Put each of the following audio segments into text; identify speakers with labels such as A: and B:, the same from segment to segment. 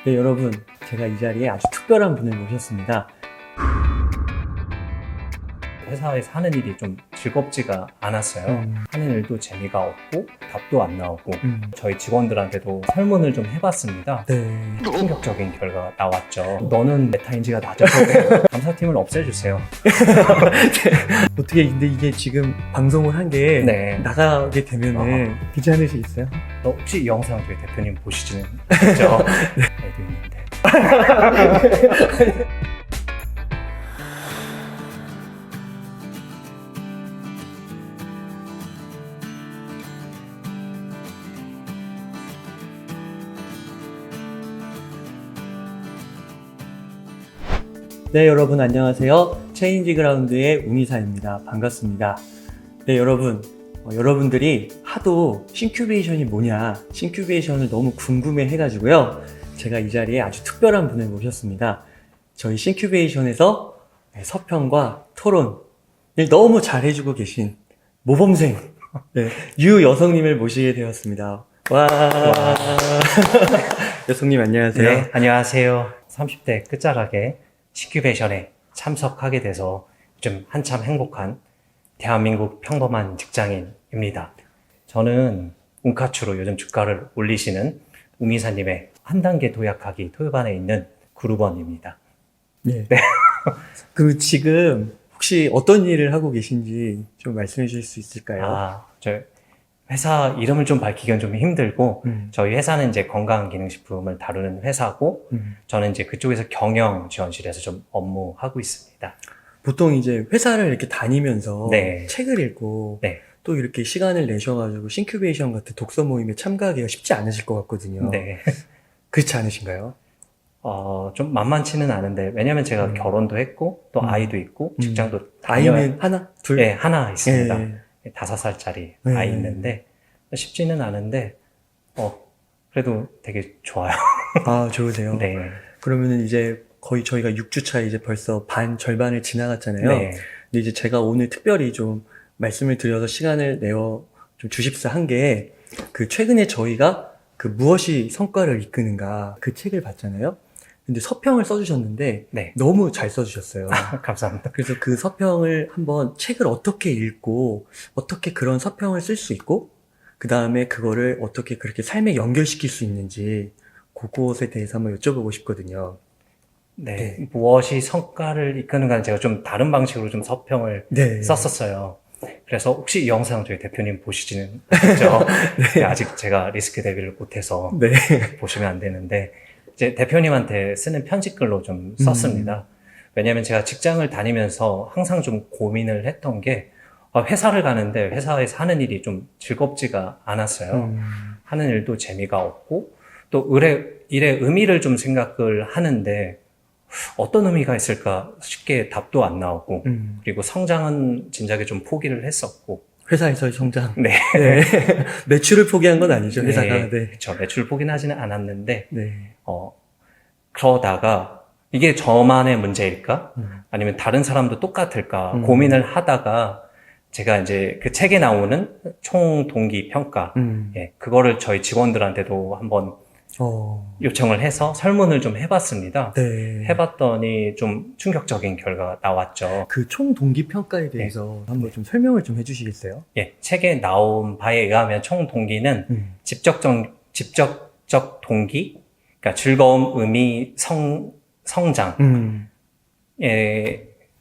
A: 네, 여러분, 제가 이 자리에 아주 특별한 분을 모셨습니다.
B: 회사에서 하는 일이 좀 즐겁지가 않았어요. 하는 일도 재미가 없고 답도 안 나오고 저희 직원들한테도 설문을 좀 해봤습니다.
A: 네.
B: 충격적인 결과가 나왔죠. 너는 메타인지가 낮아서 감사팀을 없애주세요.
A: 어떻게, 근데 이게 지금 방송을 한 게
B: 네.
A: 나가게 되면은 괜찮으시겠어요?
B: 너 혹시 이 영상 저희 대표님 보시지는 않죠? 애도 있는데.
A: 네, 여러분 안녕하세요. 체인지 그라운드의 웅이사입니다. 반갑습니다. 네, 여러분. 여러분들이 하도 싱큐베이션이 뭐냐, 싱큐베이션을 너무 궁금해 해가지고요. 제가 이 자리에 아주 특별한 분을 모셨습니다. 저희 싱큐베이션에서 서평과 토론을 너무 잘해주고 계신 모범생, 네, 유여성님을 모시게 되었습니다. 와. 여성님 안녕하세요.
B: 네, 안녕하세요. 30대 끝자락에 싱큐베이션에 참석하게 돼서 좀 한참 행복한 대한민국 평범한 직장인입니다. 저는 운카츠로 요즘 주가를 올리시는 우미사님의 한 단계 도약하기 토요반에 있는 그룹원입니다.
A: 네. 그 지금 혹시 어떤 일을 하고 계신지 좀 말씀해 주실 수 있을까요?
B: 저 회사 이름을 좀 밝히기는 좀 힘들고, 저희 회사는 이제 건강기능식품을 다루는 회사고, 저는 이제 그쪽에서 경영 지원실에서 좀 업무하고 있습니다.
A: 보통 이제 회사를 이렇게 다니면서
B: 네.
A: 책을 읽고
B: 네.
A: 또 이렇게 시간을 내셔가지고 싱큐베이션 같은 독서 모임에 참가하기가 쉽지 않으실 것 같거든요.
B: 네.
A: 그렇지 않으신가요?
B: 좀 만만치는 않은데, 왜냐면 제가 결혼도 했고, 또 아이도 있고, 직장도
A: 아이는 하나? 둘?
B: 네, 하나 있습니다.
A: 네.
B: 5살짜리
A: 네.
B: 아이 있는데, 쉽지는 않은데, 그래도 되게 좋아요.
A: 아, 좋으세요?
B: 네.
A: 그러면은 이제 거의 저희가 6주차 이제 벌써 절반을 지나갔잖아요.
B: 네.
A: 근데 이제 제가 오늘 특별히 좀 말씀을 드려서 시간을 내어 좀 주십사 한 게, 그 최근에 저희가 그 무엇이 성과를 이끄는가 그 책을 봤잖아요. 근데 서평을 써주셨는데
B: 네.
A: 너무 잘 써주셨어요.
B: 감사합니다.
A: 그래서 그 서평을 한번 책을 어떻게 읽고 어떻게 그런 서평을 쓸 수 있고 그 다음에 그거를 어떻게 그렇게 삶에 연결시킬 수 있는지 그것에 대해서 한번 여쭤보고 싶거든요.
B: 네. 무엇이 성과를 이끄는가는 제가 좀 다른 방식으로 좀 서평을
A: 네.
B: 썼었어요. 그래서 혹시 이 영상 저희 대표님 보시지는 않죠? 네. 아직 제가 리스크 대비를 못해서
A: 네.
B: 보시면 안 되는데, 이제 대표님한테 쓰는 편집글로 좀 썼습니다. 왜냐면 제가 직장을 다니면서 항상 좀 고민을 했던 게, 회사를 가는데 회사에서 하는 일이 좀 즐겁지가 않았어요. 하는 일도 재미가 없고, 또 일의 의미를 좀 생각을 하는데, 어떤 의미가 있을까 쉽게 답도 안 나오고, 그리고 성장은 진작에 좀 포기를 했었고.
A: 회사에서의 성장.
B: 네.
A: 네. 매출을 포기한 건 아니죠, 회사가.
B: 네.
A: 네.
B: 그쵸. 매출 포기는 하지는 않았는데,
A: 네.
B: 그러다가 이게 저만의 문제일까? 아니면 다른 사람도 똑같을까? 고민을 하다가 제가 이제 그 책에 나오는 총 동기 평가, 예, 그거를 저희 직원들한테도 한번 요청을 해서 설문을 좀 해봤습니다.
A: 네.
B: 해봤더니 좀 충격적인 결과가 나왔죠.
A: 그 총 동기 평가에 대해서 한번 좀 설명을 좀 해주시겠어요?
B: 예, 책에 나온 바에 의하면 총 동기는 직접적 동기, 그러니까 즐거움, 의미, 성장의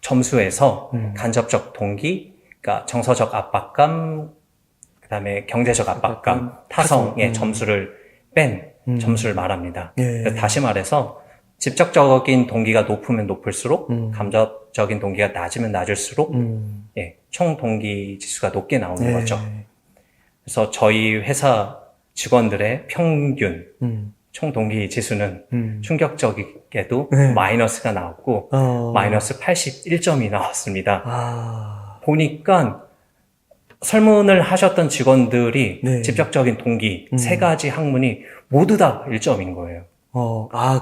B: 점수에서 간접적 동기, 그러니까 정서적 압박감, 그다음에 경제적 압박감, 타성의 점수를 뺀 점수를 말합니다.
A: 예.
B: 다시 말해서 직접적인 동기가 높으면 높을수록 감정적인 동기가 낮으면 낮을수록 예, 총 동기 지수가 높게 나오는 거죠. 그래서 저희 회사 직원들의 평균 총 동기 지수는 충격적이게도 마이너스가 나왔고 마이너스 81점이 나왔습니다. 보니까 설문을 하셨던 직원들이 직접적인 동기 세 가지 학문이 모두 다 1점인 거예요.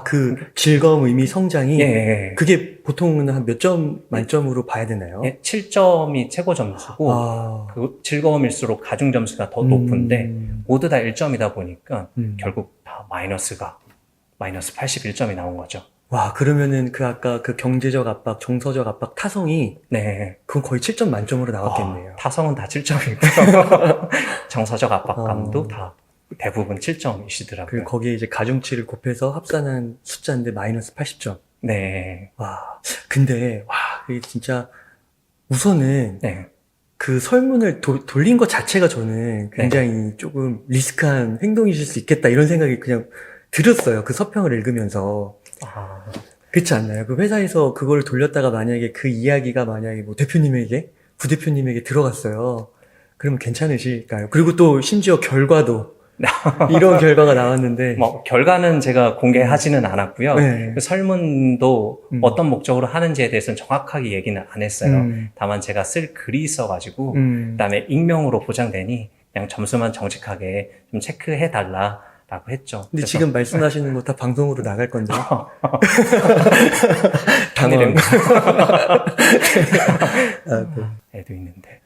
A: 그 즐거움, 의미, 성장이
B: 예.
A: 그게 보통은 한 몇 점 만점으로 봐야 되나요?
B: 예, 7점이 최고 점수고 그 즐거움일수록 가중 점수가 더 높은데 모두 다 1점이다 보니까 결국 다 마이너스가 마이너스 81점이 나온 거죠.
A: 와, 그러면은 그 아까 그 경제적 압박, 정서적 압박, 타성이
B: 네.
A: 그건 거의 7점 만점으로 나왔겠네요.
B: 타성은 다 7점이고요. 정서적 압박감도
A: 어.
B: 다 대부분 7점이시더라고요.
A: 그리고 거기에 이제 가중치를 곱해서 합산한 숫자인데 마이너스 80점.
B: 네.
A: 와, 근데, 와, 이게 진짜, 우선은
B: 네.
A: 그 설문을 돌린 것 자체가 저는 굉장히 조금 리스크한 행동이실 수 있겠다 이런 생각이 그냥 들었어요. 그 서평을 읽으면서.
B: 아,
A: 그렇지 않나요? 그 회사에서 그걸 돌렸다가 만약에 그 이야기가 만약에 뭐 대표님에게, 부대표님에게 들어갔어요. 그러면 괜찮으실까요? 그리고 또 심지어 결과도 이런 결과가 나왔는데.
B: 뭐 결과는 제가 공개하지는 않았고요.
A: 네.
B: 그 설문도
A: 음.
B: 어떤 목적으로 하는지에 대해서는 정확하게 얘기는 안 했어요.
A: 음.
B: 다만 제가 쓸 글이 있어가지고
A: 음.
B: 그다음에 익명으로 보장되니 그냥 점수만 정직하게 좀 체크해 달라라고 했죠.
A: 근데
B: 그래서
A: 지금 말씀하시는 거 다 방송으로 나갈 건데요.
B: 큰일입니다.
A: 아, 네.
B: 애도 있는데.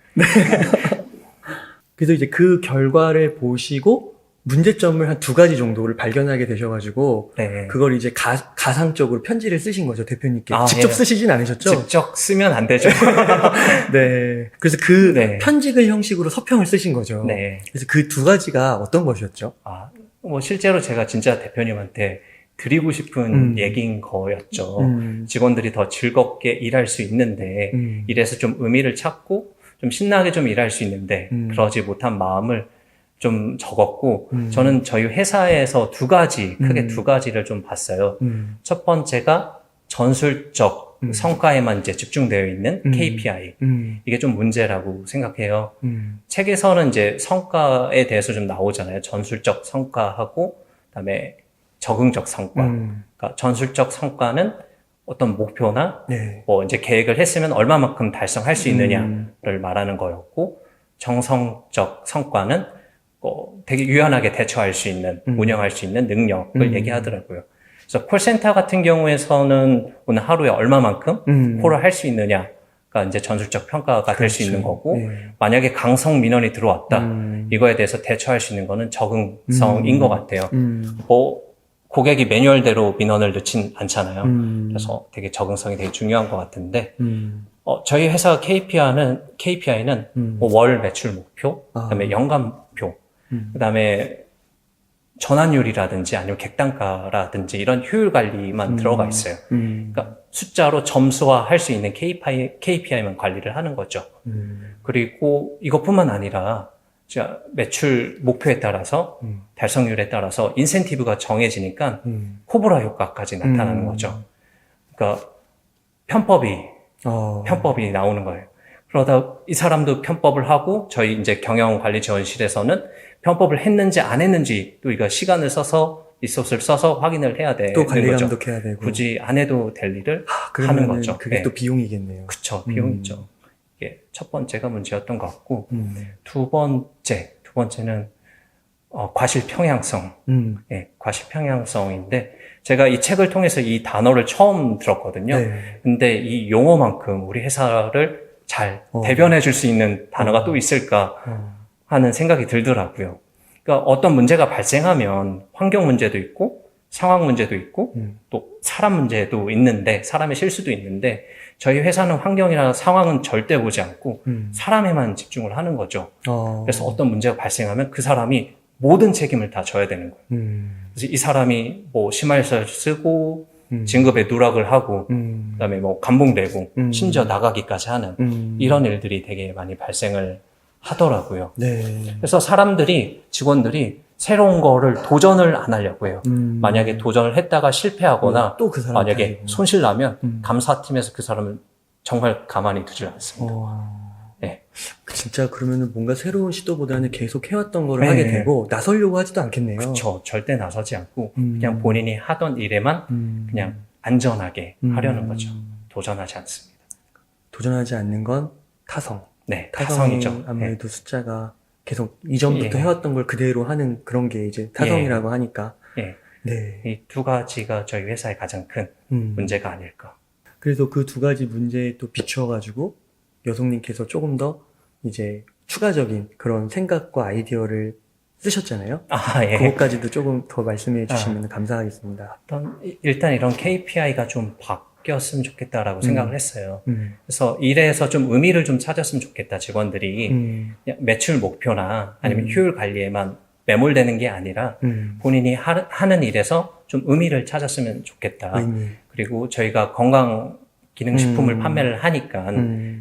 A: 그래서 이제 그 결과를 보시고 문제점을 한 2가지 정도를 발견하게 되셔가지고
B: 네.
A: 그걸 이제 가상적으로 편지를 쓰신 거죠, 대표님께.
B: 아,
A: 직접
B: 예.
A: 쓰시진 않으셨죠?
B: 직접 쓰면 안 되죠.
A: 네. 그래서 그
B: 네.
A: 편지글 형식으로 서평을 쓰신 거죠.
B: 네.
A: 그래서 그 2가지가 어떤 것이었죠?
B: 아, 뭐 실제로 제가 진짜 대표님한테 드리고 싶은
A: 음.
B: 얘기인 거였죠.
A: 음.
B: 직원들이 더 즐겁게 일할 수 있는데 일에서 좀 의미를 찾고 좀 신나게 좀 일할 수 있는데 그러지 못한 마음을 좀 적었고 저는 저희 회사에서 2가지 크게 2가지를 좀 봤어요. 첫 번째가 전술적 성과에만 이제 집중되어 있는 KPI. 이게 좀 문제라고 생각해요. 책에서는 이제 성과에 대해서 좀 나오잖아요. 전술적 성과하고 그다음에 적응적 성과. 그러니까 전술적 성과는 어떤 목표나
A: 네.
B: 뭐 이제 계획을 했으면 얼마만큼 달성할 수 있느냐를 말하는 거였고, 정성적 성과는 되게 유연하게 대처할 수 있는, 운영할 수 있는 능력을 얘기하더라고요. 그래서 콜센터 같은 경우에서는 오늘 하루에 얼마만큼 콜을 할 수 있느냐가 이제 전술적 평가가 될 수 있는 거고,
A: 네.
B: 만약에 강성 민원이 들어왔다, 이거에 대해서 대처할 수 있는 거는 적응성인 것 같아요. 뭐 고객이 매뉴얼대로 민원을 넣진 않잖아요. 그래서 되게 적응성이 되게 중요한 것 같은데, 저희 회사 KPI는 뭐 월 매출 목표, 그다음에 연간 목표, 그다음에 전환율이라든지 아니면 객단가라든지 이런 효율 관리만 들어가 있어요. 그러니까 숫자로 점수화할 수 있는 KPI만 관리를 하는 거죠. 그리고 이것뿐만 아니라 자, 매출 목표에 따라서 달성률에 따라서 인센티브가 정해지니까 코브라 효과까지 나타나는 거죠. 그러니까 편법이 나오는 거예요. 그러다 이 사람도 편법을 하고 저희 이제 경영관리지원실에서는 편법을 했는지 안 했는지 또 이거 시간을 써서 리소스를 써서 확인을 해야 되는
A: 또 관리
B: 거죠.
A: 감독해야 되고.
B: 굳이 안 해도 될 일을 하는
A: 그러면은
B: 거죠.
A: 그게
B: 네.
A: 또 비용이겠네요.
B: 그쵸, 비용이죠. 이게 첫 번째가 문제였던 것 같고, 두 번째는 과실 평양성. 예, 과실 평양성인데 제가 이 책을 통해서 이 단어를 처음 들었거든요.
A: 네.
B: 근데 이 용어만큼 우리 회사를 잘 대변해 줄 수 있는 단어가 또 있을까 하는 생각이 들더라고요. 그러니까 어떤 문제가 발생하면 환경 문제도 있고 상황 문제도 있고 또 사람 문제도 있는데 사람의 실수도 있는데 저희 회사는 환경이나 상황은 절대 보지 않고 사람에만 집중을 하는 거죠. 그래서 어떤 문제가 발생하면 그 사람이 모든 책임을 다 져야 되는 거예요. 그래서 이 사람이 뭐 심할서를 쓰고 진급에 누락을 하고 그다음에 뭐 감봉되고 심지어 나가기까지 하는 이런 일들이 되게 많이 발생을 하더라고요.
A: 네.
B: 그래서 직원들이 새로운 거를 도전을 안 하려고 해요. 만약에 도전을 했다가 실패하거나
A: 또 그 사람
B: 만약에
A: 탓이고.
B: 손실 나면 감사팀에서 그 사람을 정말 가만히 두질 않습니다. 네.
A: 진짜 그러면은 뭔가 새로운 시도보다는 계속 해왔던 거를
B: 네.
A: 하게 되고 나서려고 하지도 않겠네요.
B: 그렇죠. 절대 나서지 않고 그냥 본인이 하던 일에만 그냥 안전하게 하려는 거죠. 도전하지 않습니다.
A: 도전하지 않는 건 타성.
B: 네,
A: 타성이
B: 타성이죠.
A: 아무래도 숫자가 계속 이전부터
B: 예.
A: 해왔던 걸 그대로 하는 그런 게 이제 타성이라고 하니까.
B: 예.
A: 네.
B: 이 두 가지가 저희 회사의 가장 큰 문제가 아닐까.
A: 그래서 그 2가지 문제에 또 비추어가지고 여성님께서 조금 더 이제 추가적인 그런 생각과 아이디어를 쓰셨잖아요.
B: 아, 예.
A: 그것까지도 조금 더 말씀해 주시면 감사하겠습니다.
B: 일단 이런 KPI가 좀 바뀌었으면 좋겠다라고 생각을 했어요. 그래서 일에서 좀 의미를 좀 찾았으면 좋겠다, 직원들이. 그냥 매출 목표나 아니면 효율 관리에만 매몰되는 게 아니라 본인이 하는 일에서 좀 의미를 찾았으면 좋겠다.
A: 의미.
B: 그리고 저희가 건강 기능식품을 판매를 하니까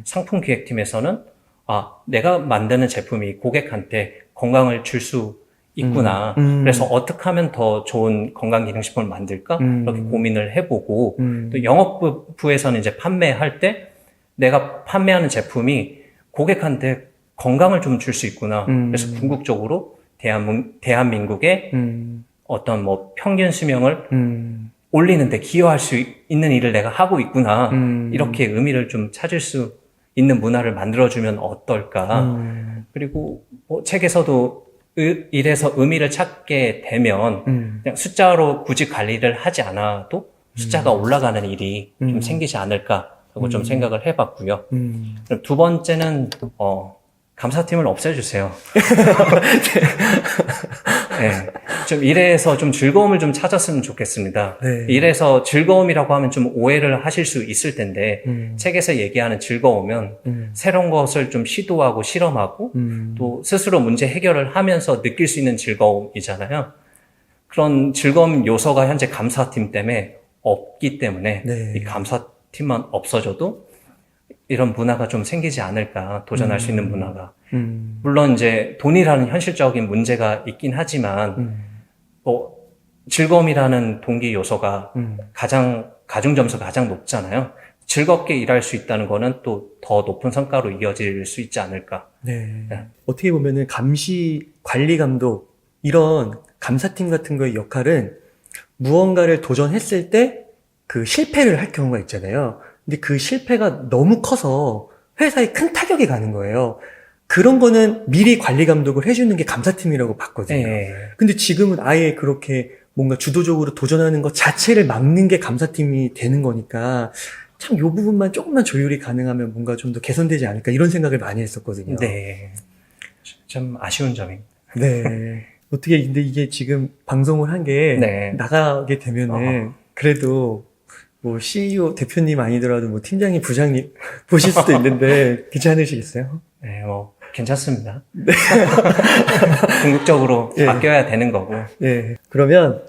B: 상품 기획팀에서는 내가 만드는 제품이 고객한테 건강을 줄 수 있구나. 그래서 어떻게 하면 더 좋은 건강 기능식품을 만들까? 이렇게 고민을 해보고 또 영업부에서는 이제 판매할 때 내가 판매하는 제품이 고객한테 건강을 좀 줄 수 있구나. 그래서 궁극적으로 대한민국의 어떤 뭐 평균 수명을 올리는데 기여할 수 있는 일을 내가 하고 있구나. 이렇게 의미를 좀 찾을 수 있는 문화를 만들어주면 어떨까. 그리고 뭐 책에서도 일에서 의미를 찾게 되면 그냥 숫자로 굳이 관리를 하지 않아도 숫자가 올라가는 일이 좀 생기지 않을까라고 좀 생각을 해봤고요. 그럼 두 번째는 감사팀을 없애주세요. 네. 좀 일에서 좀 즐거움을 좀 찾았으면 좋겠습니다.
A: 네.
B: 일에서 즐거움이라고 하면 좀 오해를 하실 수 있을 텐데 책에서 얘기하는 즐거움은 새로운 것을 좀 시도하고 실험하고 또 스스로 문제 해결을 하면서 느낄 수 있는 즐거움이잖아요. 그런 즐거움 요소가 현재 감사팀 때문에 없기 때문에
A: 네.
B: 이 감사팀만 없어져도 이런 문화가 좀 생기지 않을까, 도전할 수 있는 문화가. 물론 이제 돈이라는 현실적인 문제가 있긴 하지만 뭐 즐거움이라는 동기 요소가 가중 점수가 가장 높잖아요. 즐겁게 일할 수 있다는 거는 또 더 높은 성과로 이어질 수 있지 않을까.
A: 네.
B: 네.
A: 어떻게 보면은 감시 관리 감독 이런 감사팀 같은 거의 역할은 무언가를 도전했을 때 그 실패를 할 경우가 있잖아요. 근데 그 실패가 너무 커서 회사에 큰 타격이 가는 거예요. 그런 거는 미리 관리 감독을 해주는 게 감사팀이라고 봤거든요.
B: 네.
A: 근데 지금은 아예 그렇게 뭔가 주도적으로 도전하는 것 자체를 막는 게 감사팀이 되는 거니까 참 요 부분만 조금만 조율이 가능하면 뭔가 좀 더 개선되지 않을까 이런 생각을 많이 했었거든요.
B: 네. 좀 아쉬운 점입니다.
A: 네. 어떻게 근데 이게 지금 방송을 한 게
B: 네.
A: 나가게 되면은 그래도 뭐 CEO 대표님 아니더라도 뭐 팀장님 부장님 보실 수도 있는데 괜찮으시겠어요?
B: 네, 뭐 괜찮습니다. 궁극적으로
A: 예.
B: 바뀌어야 되는 거고.
A: 네. 그러면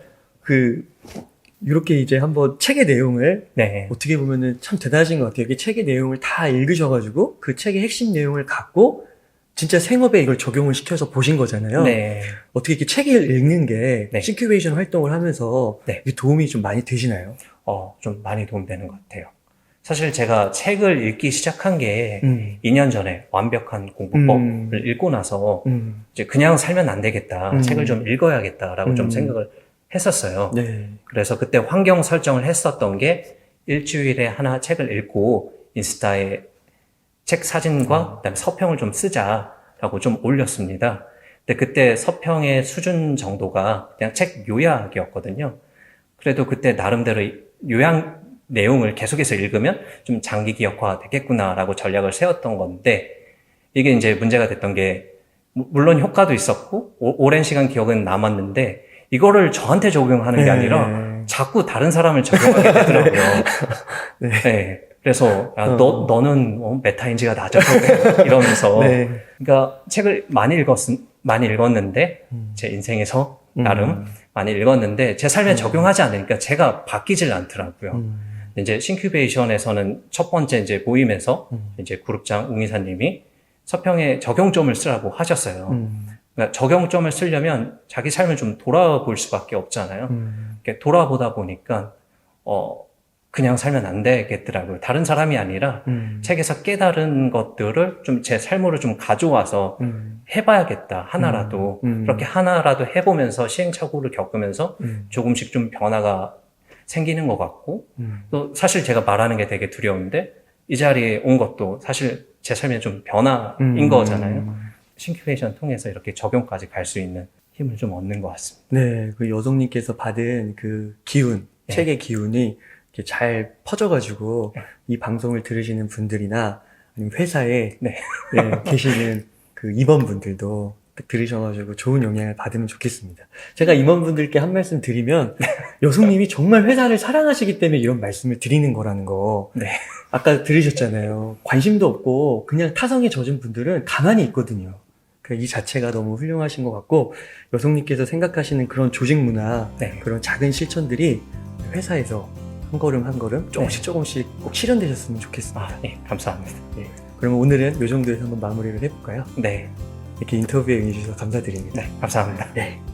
A: 이렇게 이제 한번 책의 내용을
B: 네.
A: 어떻게 보면은 참 대단하신 것 같아요. 이게 책의 내용을 다 읽으셔가지고 그 책의 핵심 내용을 갖고 진짜 생업에 이걸 적용을 시켜서 보신 거잖아요.
B: 네.
A: 어떻게 이렇게 책을 읽는 게
B: 네.
A: 싱큐베이션 활동을 하면서
B: 네.
A: 이게 도움이 좀 많이 되시나요?
B: 좀 많이 도움되는 것 같아요. 사실 제가 책을 읽기 시작한 게 2년 전에 완벽한 공부법을 읽고 나서 이제 그냥 살면 안 되겠다. 책을 좀 읽어야겠다라고 좀 생각을 했었어요.
A: 네.
B: 그래서 그때 환경 설정을 했었던 게 일주일에 하나 책을 읽고 인스타에 책 사진과 그다음에 서평을 좀 쓰자라고 좀 올렸습니다. 근데 그때 서평의 수준 정도가 그냥 책 요약이었거든요. 그래도 그때 나름대로 요약 내용을 계속해서 읽으면 좀 장기 기억화 되겠구나라고 전략을 세웠던 건데 이게 이제 문제가 됐던 게 물론 효과도 있었고 오랜 시간 기억은 남았는데 이거를 저한테 적용하는 게
A: 네.
B: 아니라 자꾸 다른 사람을 적용하게 되더라고요.
A: 네.
B: 네. 그래서 너는 메타인지가 낮아 이러면서
A: 네.
B: 그러니까 책을 많이 읽었는데 제 인생에서 나름 많이 읽었는데 제 삶에 적용하지 않으니까 제가 바뀌질 않더라고요. 이제 싱큐베이션에서는 첫 번째 이제 모임에서 이제 그룹장 웅 이사님이 서평에 적용점을 쓰라고 하셨어요. 그러니까 적용점을 쓰려면 자기 삶을 좀 돌아볼 수밖에 없잖아요. 이렇게 돌아보다 보니까 그냥 살면 안 되겠더라고요. 다른 사람이 아니라 책에서 깨달은 것들을 좀 제 삶으로 좀 가져와서 해봐야겠다. 하나라도. 그렇게 하나라도 해보면서 시행착오를 겪으면서 조금씩 좀 변화가 생기는 것 같고 또 사실 제가 말하는 게 되게 두려운데 이 자리에 온 것도 사실 제 삶의 좀 변화인 거잖아요. 싱큐베이션 통해서 이렇게 적용까지 갈 수 있는 힘을 좀 얻는 것 같습니다.
A: 네. 그 여성님께서 받은 그 기운,
B: 네.
A: 책의 기운이 이렇게 잘 퍼져가지고 이 방송을 들으시는 분들이나 아니면 회사에
B: 네.
A: 계시는 그 임원분들도 딱 들으셔가지고 좋은 영향을 받으면 좋겠습니다. 제가 임원분들께 한 말씀 드리면 여성님이 정말 회사를 사랑하시기 때문에 이런 말씀을 드리는 거라는 거.
B: 네.
A: 아까 들으셨잖아요. 관심도 없고 그냥 타성에 젖은 분들은 가만히 있거든요. 이 자체가 너무 훌륭하신 것 같고 여성님께서 생각하시는 그런 조직 문화,
B: 네.
A: 그런 작은 실천들이 회사에서 한 걸음 한 걸음 조금씩 조금씩 꼭 실현되셨으면 좋겠습니다.
B: 아, 네, 감사합니다.
A: 그러면 오늘은 이 정도에서 한번 마무리를 해볼까요?
B: 네,
A: 이렇게 인터뷰에 응해주셔서 감사드립니다.
B: 네, 감사합니다.
A: 네.